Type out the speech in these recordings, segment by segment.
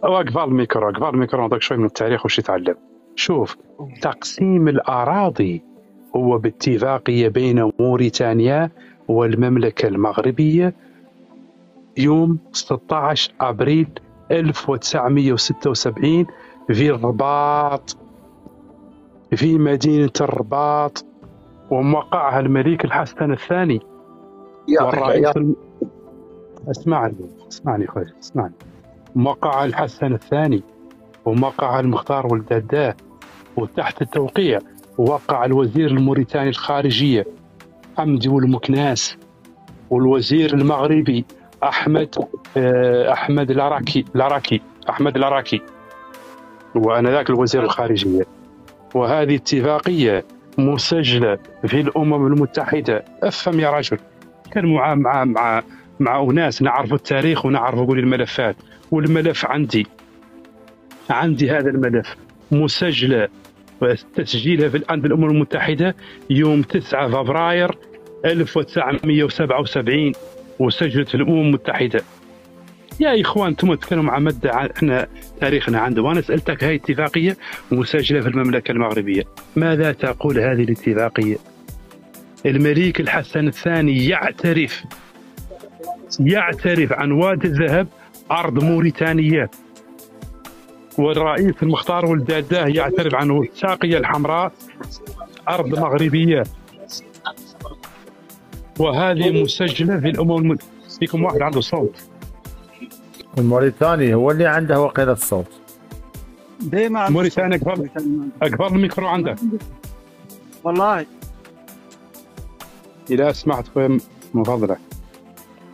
واقف على الميكرو، نعطيك شوي من التاريخ وش يتعلم. شوف، تقسيم الأراضي هو باتفاقية بين موريتانيا والمملكة المغربية يوم 16 أبريل 1976 في الرباط، في مدينة الرباط، وموقعها الملك الحسن الثاني والرئيس اسمعني خويا، اسمعني. موقعها الحسن الثاني وموقعها المختار ولد داداه، وتحت التوقيع وقع الوزير الموريتاني الخارجية حمدي والمكناس، والوزير المغربي أحمد العراكي، وأنا ذاك الوزير الخارجية. وهذه اتفاقية مسجلة في الأمم المتحدة. أفهم يا رجل، كان مع أناس نعرف التاريخ ونعرف نقول الملفات، والملف عندي هذا الملف مسجلة تسجيلها عند الأمم المتحدة يوم 9 فبراير 1977 وسجلت الأمم المتحدة. يا إخوان انتم تتكلموا مع مدة احنا تاريخنا عنده، وأنا سألتك هاي اتفاقية مسجلة في المملكة المغربية، ماذا تقول هذه الاتفاقية؟ الملك الحسن الثاني يعترف عن وادي الذهب أرض موريتانية، والرئيس المختار ولد داداه يعترف عن الساقية الحمراء أرض مغربية، وهذه مسجلة في الأمم المتحدة. فيكم واحد عنده صوت. الموريتاني هو اللي عنده وقيلة الصوت. ديما موريتانيا أكبر الميكرو عندك والله. إذا سمعت خويا من فضلك.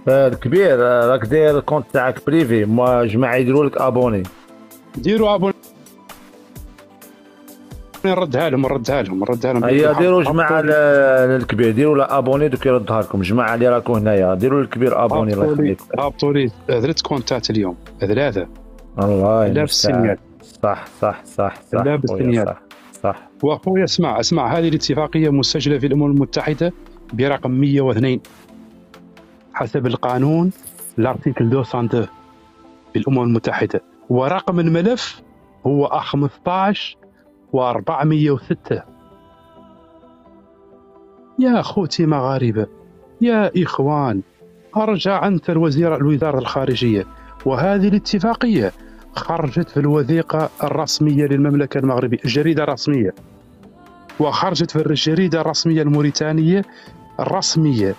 الكبير راك داير الكونت تاعك بريفي، ما جماعة يديروا لك ابوني. ديروا ابوني، نردها لهم. هيا ديروا جماعة للكبير، ديروا له ابوني دوك يردها لكم. جماعة اللي راكم هنايا ديروا للكبير ابوني. الله يخليك. هبطوا لي 3 كونتات اليوم، 3. الله المستعان. صح. لابس سنيات. صح. واخويا اسمع، هذه الاتفاقية مسجلة في الأمم المتحدة برقم 102 حسب القانون الارتيكل 202 في الأمم المتحدة، ورقم الملف هو 15/406. يا أخوتي مغاربة، يا إخوان، أرجع أنت الوزارة الخارجية، وهذه الاتفاقية خرجت في الوثيقة الرسمية للمملكة المغربية، الجريدة الرسمية، وخرجت في الجريدة الرسمية الموريتانية الرسمية